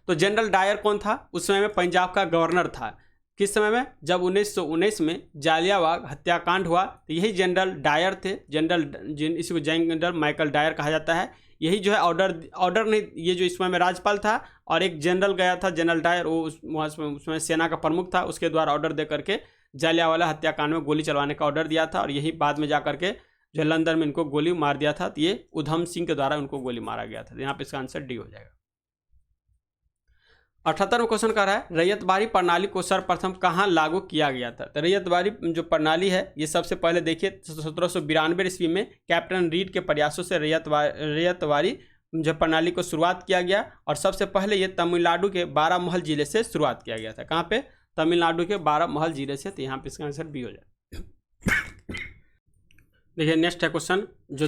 तो जनरल डायर कौन था? उस समय में पंजाब का गवर्नर था। किस समय में? जब 1919 में जालियांवाला हत्याकांड हुआ तो यही जनरल डायर थे। इसको जनरल माइकल डायर कहा जाता है। यही जो है ऑर्डर नहीं, ये जो इस समय में राज्यपाल था और एक जनरल गया था जनरल डायर, वो उसमें सेना का प्रमुख था, उसके द्वारा ऑर्डर दे करके जालियांवाला हत्याकांड में गोली चलवाने का ऑर्डर दिया था और यही बाद में जा करके जो लंदन में इनको गोली मार दिया था। तो ये उधम सिंह के द्वारा उनको गोली मारा गया था। यहाँ पे इसका आंसर डी हो जाएगा। 78वां क्वेश्चन कर रहा है रैयतबारी प्रणाली को सर्वप्रथम कहाँ लागू किया गया था। तो रैयतबारी जो प्रणाली है ये सबसे पहले देखिए 1792 ईस्वी में कैप्टन रीड के प्रयासों से रैयतबारी जो प्रणाली को शुरुआत किया गया और सबसे पहले ये तमिलनाडु के बारामहल जिले से शुरुआत किया गया था। कहाँ पे? तमिलनाडु के बारामहल जिले से। तो यहाँ पे इसका आंसर बी हो जाए। देखिए नेक्स्ट है क्वेश्चन जो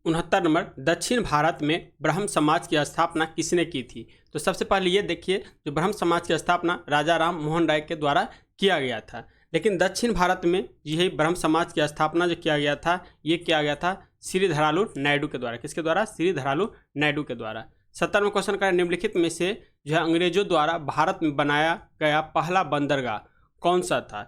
69 नंबर, दक्षिण भारत में ब्रह्म समाज की स्थापना किसने की थी। तो सबसे पहले ये देखिए जो ब्रह्म समाज की स्थापना राजा राम मोहन राय के द्वारा किया गया था। लेकिन दक्षिण भारत में यही ब्रह्म समाज की स्थापना जो किया गया था ये किया गया था श्रीधरालु नायडू के द्वारा। किसके द्वारा? श्रीधरालु नायडू के द्वारा। 70वां क्वेश्चन का निम्नलिखित में से जो है अंग्रेजों द्वारा भारत में बनाया गया पहला बंदरगाह कौन सा था।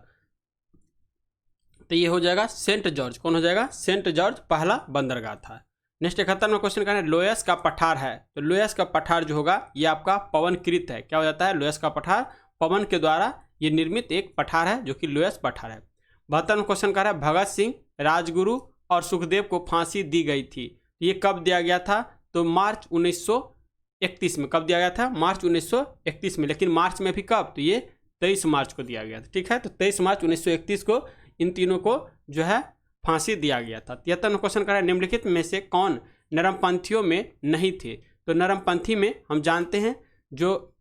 तो ये हो जाएगा सेंट जॉर्ज। कौन हो जाएगा? सेंट जॉर्ज पहला बंदरगाह था। नेक्स्ट 71वां क्वेश्चन का है लोयस का पठार है। तो लोयस का पठार जो होगा ये आपका पवनकृत है। क्या हो जाता है? लोयस का पठार पवन के द्वारा ये निर्मित एक पठार है जो कि लोयस पठार है। 72वां क्वेश्चन का है भगत सिंह, राजगुरु और सुखदेव को फांसी दी गई थी। ये कब दिया गया था? तो मार्च 1931 में। कब दिया गया था? मार्च 1931 में। लेकिन मार्च में भी कब? तो ये 23 मार्च को दिया गया था। ठीक है, तो 23 मार्च 1931 को इन तीनों को जो है फांसी दिया गया था। 73वां क्वेश्चन कर रहा है निम्नलिखित में से कौन नरमपंथियों में नहीं थे। तो नरमपंथी में हम जानते हैं जो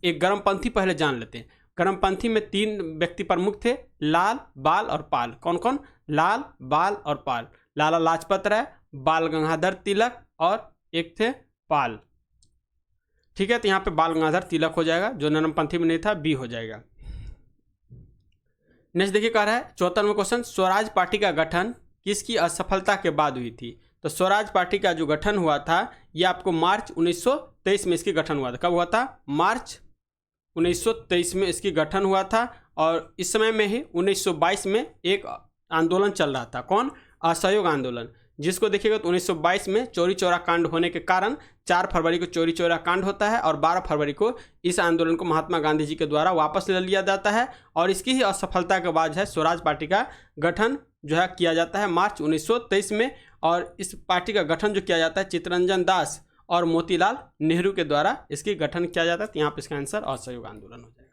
एक गर्मपंथी, पहले जान लेते हैं। गर्मपंथी में 3 व्यक्ति प्रमुख थे, लाल, बाल और पाल। कौन कौन? लाल, बाल और पाल। लाला लाजपत राय, बाल गंगाधर तिलक और एक थे पाल। ठीक है, तो यहाँ पे बाल गंगाधर तिलक हो जाएगा। जो नरमपंथी में नहीं था बी हो जाएगा। नेक्स्ट देखिए कह रहा है 74वां क्वेश्चन, स्वराज पार्टी का गठन किसकी असफलता के बाद हुई थी। तो स्वराज पार्टी का जो गठन हुआ था ये आपको मार्च 1923 में इसकी गठन हुआ था। कब हुआ था? मार्च 1923 में इसकी गठन हुआ था। और इस समय में ही 1922 में एक आंदोलन चल रहा था। कौन? असहयोग आंदोलन, जिसको देखिएगा तो 1922 में चौरी चौरा कांड होने के कारण 4 फरवरी को चौरी चौरा कांड होता है और 12 फरवरी को इस आंदोलन को महात्मा गांधी जी के द्वारा वापस ले लिया जाता है। और इसकी ही असफलता के बाद है स्वराज पार्टी का गठन जो है किया जाता है मार्च 1923 में। और इस पार्टी का गठन जो किया जाता है चित्तरंजन दास और मोतीलाल नेहरू के द्वारा इसकी गठन किया जाता है। तो यहाँ पर इसका आंसर असहयोग आंदोलन हो जाएगा।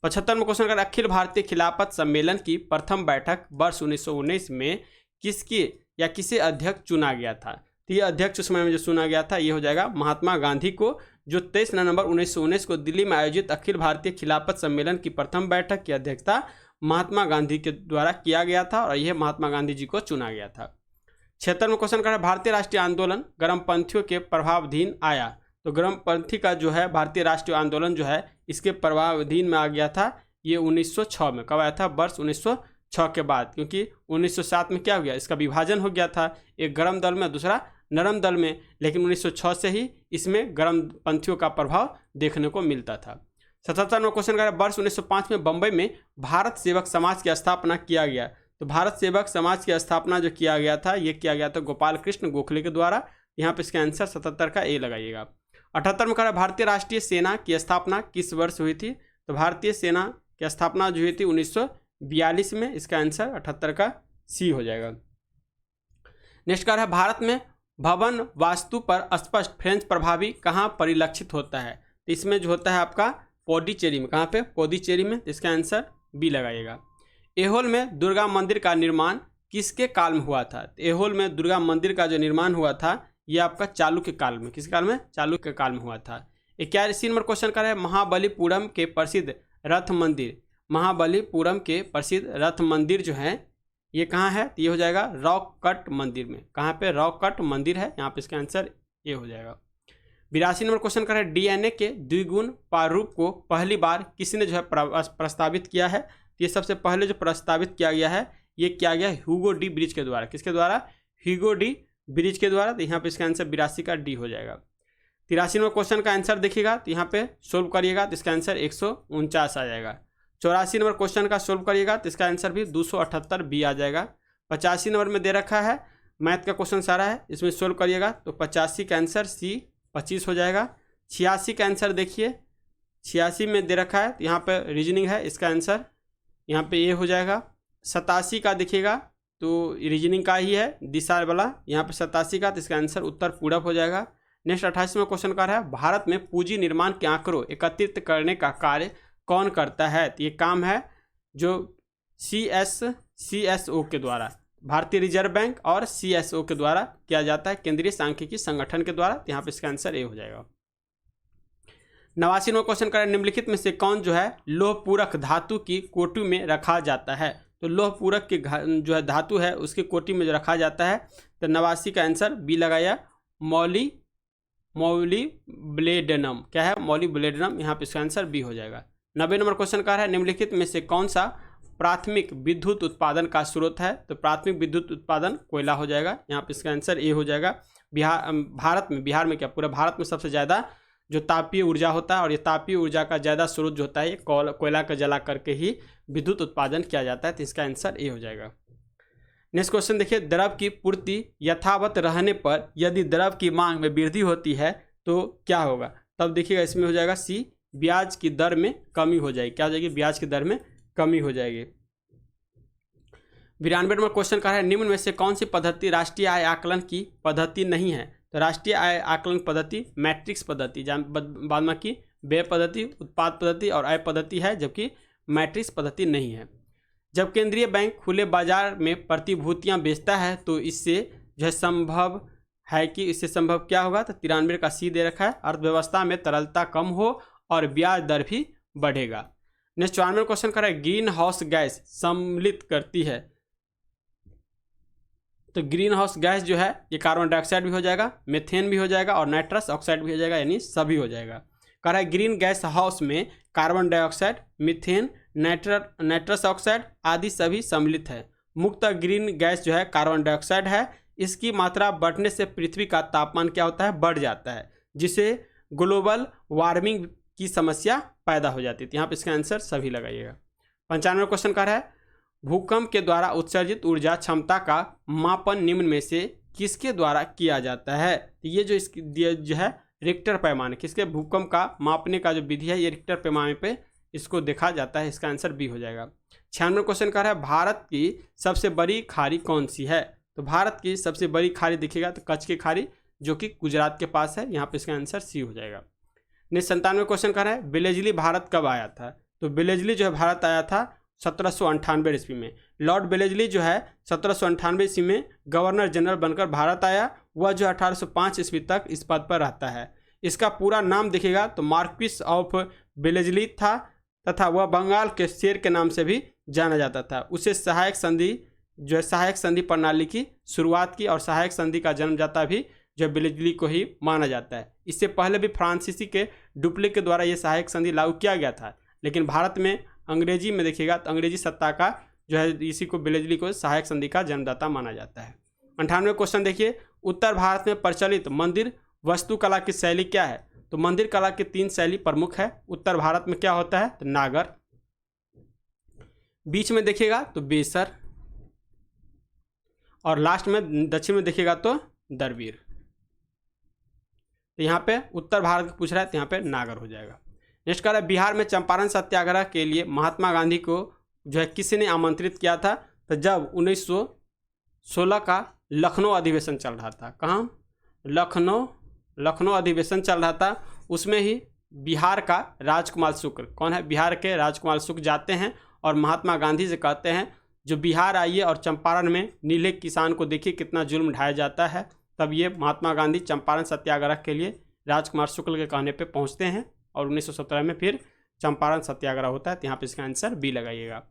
75वां क्वेश्चन अगर अखिल भारतीय खिलाफत सम्मेलन की प्रथम बैठक वर्ष 1919 में किसकी या किसे अध्यक्ष चुना गया था। तो ये अध्यक्ष उस समय में जो चुना गया था ये हो जाएगा महात्मा गांधी को, जो 23 नवंबर 1919 को दिल्ली में आयोजित अखिल भारतीय खिलाफत सम्मेलन की प्रथम बैठक की अध्यक्षता महात्मा गांधी के द्वारा किया गया था और यह महात्मा गांधी जी को चुना गया था। 76वां क्वेश्चन का भारतीय राष्ट्रीय आंदोलन गर्मपंथियों के प्रभावाधीन आया। तो गर्मपंथी का जो है भारतीय राष्ट्रीय आंदोलन जो है इसके प्रभावाधीन में आ गया था ये 1906 में। कब आया था? वर्ष 1906 के बाद, क्योंकि 1907 में क्या हो गया? इसका विभाजन हो गया था, एक गर्म दल में दूसरा नरम दल में। लेकिन 1906 से ही इसमें गर्म पंथियों का प्रभाव देखने को मिलता था। 77वां क्वेश्चन का वर्ष 1905 में बम्बई में भारत सेवक समाज की स्थापना किया गया। तो भारत सेवक समाज की स्थापना जो किया गया था ये किया गया था गोपाल कृष्ण गोखले के द्वारा। यहाँ पे इसका आंसर 77 का ए लगाइएगा। 78 में कह रहा है भारतीय राष्ट्रीय सेना की स्थापना किस वर्ष हुई थी। तो भारतीय सेना की स्थापना जो हुई थी 1942 में। इसका आंसर 78 का सी हो जाएगा। नेक्स्ट कह रहा है भारत में भवन वास्तु पर स्पष्ट फ्रेंच प्रभावी कहाँ परिलक्षित होता है। तो इसमें जो होता है आपका पौडीचेरी में। कहाँ पे? पौडीचेरी में। इसका आंसर बी लगाइएगा। ऐहोल में दुर्गा मंदिर का निर्माण किसके काल में हुआ था। तो ऐहोल में दुर्गा मंदिर का जो निर्माण हुआ था ये आपका चालुक्य काल में। किस काल में? चालुक्य काल में हुआ था। 81 नंबर क्वेश्चन कर रहे हैं महाबलीपुरम के प्रसिद्ध रथ मंदिर। महाबलीपुरम के प्रसिद्ध रथ मंदिर जो है ये कहाँ है? तो ये हो जाएगा रॉक कट मंदिर में। कहाँ पे? रॉक कट मंदिर है। यहाँ पे इसका आंसर ये हो जाएगा। 82 नंबर क्वेश्चन कर रहे हैं डीएनए के द्विगुण प्रारूप को पहली बार किसने जो है प्रस्तावित किया है। ये सबसे पहले जो प्रस्तावित किया गया है ये किया गया ह्यूगो डी ब्रिज के द्वारा। किसके द्वारा? ह्यूगो डी ब्रिज के द्वारा। तो यहाँ पे इसका आंसर 82 का डी हो जाएगा। 83 नंबर क्वेश्चन का आंसर देखिएगा तो यहाँ पे सोल्व करिएगा तो इसका आंसर 149 आ जाएगा। 84 नंबर क्वेश्चन का सोल्व करिएगा तो इसका आंसर भी 278 बी आ जाएगा। 85 नंबर में दे रखा है मैथ का क्वेश्चन सारा है, इसमें सोल्व करिएगा तो 85 का आंसर सी 25 हो जाएगा। 86 का आंसर देखिए 86 में दे रखा है तो यहाँ पर रीजनिंग है, इसका आंसर यहाँ पे ये हो जाएगा। 87 का देखिएगा तो रीजनिंग का ही है दिशा वाला, यहाँ पे 87 का तो इसका आंसर उत्तर पूरब हो जाएगा। नेक्स्ट 28वां क्वेश्चन का है भारत में पूंजी निर्माण के आंकड़ों एकत्रित करने का कार्य कौन करता है? तो ये काम है जो CSO के द्वारा, भारतीय रिजर्व बैंक और CSO के द्वारा किया जाता है, केंद्रीय सांख्यिकी संगठन के द्वारा। यहाँ पे इसका आंसर ए हो जाएगा। 89वां क्वेश्चन का निम्नलिखित में से कौन जो है लोह पूरक धातु की कोटि में रखा जाता है? तो लोह पूरक की जो है धातु है उसकी कोटि में जो रखा जाता है, तो 89 का आंसर बी लगाया, मॉलिब्डेनम। क्या है? मॉलिब्डेनम। यहाँ पे इसका आंसर बी हो जाएगा। 90 नंबर क्वेश्चन का है निम्नलिखित में से कौन सा प्राथमिक विद्युत उत्पादन का स्रोत है? तो प्राथमिक विद्युत उत्पादन कोयला हो जाएगा। यहाँ पे इसका आंसर ए हो जाएगा। बिहार में क्या पूरे भारत में सबसे ज़्यादा जो तापीय ऊर्जा होता है, और ये तापीय ऊर्जा का ज़्यादा स्रोत जो होता है ये कोयला का जला करके ही विद्युत उत्पादन किया जाता है, तो इसका आंसर ए हो जाएगा। नेक्स्ट क्वेश्चन देखिए, द्रव की पूर्ति यथावत रहने पर यदि द्रव की मांग में वृद्धि होती है तो क्या होगा? तब देखिएगा इसमें हो जाएगा सी, ब्याज की दर में कमी हो जाएगी। क्या हो जाएगी? ब्याज की दर में कमी हो जाएगी। 92 नंबर क्वेश्चन का है निम्न में से कौन सी पद्धति राष्ट्रीय आय आकलन की पद्धति नहीं है? तो राष्ट्रीय आय आकलन पद्धति मैट्रिक्स पद्धति, बाद में की व्यय पद्धति, उत्पाद पद्धति और आय पद्धति है, जबकि मैट्रिक्स पद्धति नहीं है। जब केंद्रीय बैंक खुले बाजार में प्रतिभूतियां बेचता है तो इससे जो है संभव है कि इससे संभव क्या होगा? तो 93 का सी दे रखा है, अर्थव्यवस्था में तरलता कम हो और ब्याज दर भी बढ़ेगा। नेक्स्ट 94 क्वेश्चन कर रहा है ग्रीन हाउस गैस सम्मिलित करती है? तो ग्रीन हाउस गैस जो है ये कार्बन डाइऑक्साइड भी हो जाएगा, मीथेन भी हो जाएगा और नाइट्रस ऑक्साइड भी हो जाएगा, यानी सभी हो जाएगा। कह रहा है ग्रीन गैस हाउस में carbon dioxide, methane, nitrous oxide आदि सभी सम्मिलित है। मुक्त ग्रीन गैस जो है कार्बन डाइऑक्साइड है। इसकी मात्रा बढ़ने से पृथ्वी का तापमान क्या होता है? बढ़ जाता है, जिससे ग्लोबल वार्मिंग की समस्या पैदा हो जाती है। यहाँ पे इसका आंसर सभी लगाइएगा। 95 क्वेश्चन का है भूकंप के द्वारा उत्सर्जित ऊर्जा क्षमता का मापन निम्न में से किसके द्वारा किया जाता है? तो ये जो है रिक्टर पैमाने, किसके भूकंप का मापने का जो विधि है ये रिक्टर पैमाने पे इसको देखा जाता है। इसका आंसर बी हो जाएगा। 96 क्वेश्चन का है भारत की सबसे बड़ी खाड़ी कौन सी है? तो भारत की सबसे बड़ी खाड़ी दिखेगा तो कच्छ की खाड़ी, जो कि गुजरात के पास है। यहाँ पे इसका आंसर सी हो जाएगा। नेक्स्ट 97 क्वेश्चन का है बेलेजली भारत कब आया था? तो बेलेजली जो है भारत आया था 1798 ईस्वी में। लॉर्ड बेलेजली जो है 1798 ईस्वी में गवर्नर जनरल बनकर भारत आया। वह जो 1805 ईस्वी तक इस पद पर रहता है। इसका पूरा नाम देखिएगा तो मार्क्विस ऑफ बेलेजली था, तथा वह बंगाल के शेर के नाम से भी जाना जाता था। उसे सहायक संधि प्रणाली की शुरुआत की, और सहायक संधि का जन्मदाता भी जो बेलेजली को ही माना जाता है। इससे पहले भी फ्रांसीसी के डुप्ले के द्वारा यह सहायक संधि लागू किया गया था, लेकिन भारत में अंग्रेजी में देखिएगा तो अंग्रेजी सत्ता का जो है इसी को बेलेजली को सहायक संधि का जन्मदाता माना जाता है। 98 क्वेश्चन देखिए उत्तर भारत में प्रचलित मंदिर वास्तुकला की शैली क्या है? तो मंदिर कला की 3 शैली प्रमुख है। उत्तर भारत में क्या होता है? तो नागर, बीच में देखिएगा तो बेसर, और लास्ट में दक्षिण में देखिएगा तो दरवीर। तो यहाँ पे उत्तर भारत पूछ रहा है तो यहाँ पे नागर हो जाएगा। नेक्स्ट कह रहा है बिहार में चंपारण सत्याग्रह के लिए महात्मा गांधी को जो है किसने आमंत्रित किया था? तो जब 1916 का लखनऊ अधिवेशन चल रहा था। कहाँ? लखनऊ अधिवेशन चल रहा था। उसमें ही बिहार का राजकुमार शुक्ल, कौन है? बिहार के राजकुमार शुक्ल जाते हैं और महात्मा गांधी से कहते हैं जो बिहार आइए और चंपारण में नीले किसान को देखिए कितना जुल्म ढाया जाता है। तब ये महात्मा गांधी चंपारण सत्याग्रह के लिए राजकुमार शुक्ल के कहने पे पहुंचते हैं और 1917 में फिर चंपारण सत्याग्रह होता है। तो यहाँ पे इसका आंसर बी लगाइएगा।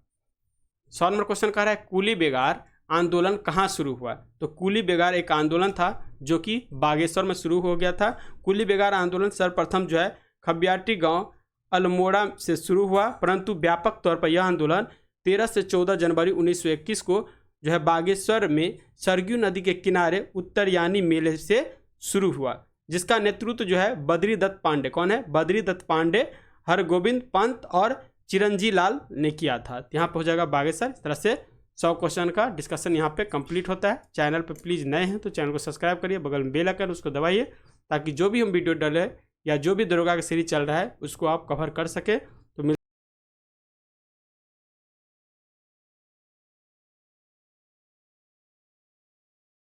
100 नंबर क्वेश्चन कह रहा है कूली बेगार आंदोलन कहाँ शुरू हुआ? तो कूली बेगार एक आंदोलन था जो कि बागेश्वर में शुरू हो गया था। कूली बेगार आंदोलन सर्वप्रथम जो है खब्याटी गांव अल्मोड़ा से शुरू हुआ, परंतु व्यापक तौर पर यह आंदोलन 13 से 14 जनवरी 1921 को जो है बागेश्वर में सरयू नदी के किनारे उत्तरयानी मेले से शुरू हुआ, जिसका नेतृत्व जो है बद्री दत्त पांडे, कौन है? बद्री दत्त पांडे, हरगोविंद पंत और चिरंजी लाल ने किया था। यहाँ पर हो जाएगा बागेश्वर। इस तरह से 100 क्वेश्चन का डिस्कशन यहाँ पे कंप्लीट होता है। चैनल पे प्लीज़ नए हैं तो चैनल को सब्सक्राइब करिए, बगल में बेल आइकन उसको दबाइए, ताकि जो भी हम वीडियो डालें या जो भी दरोगा का सीरीज चल रहा है उसको आप कवर कर सके।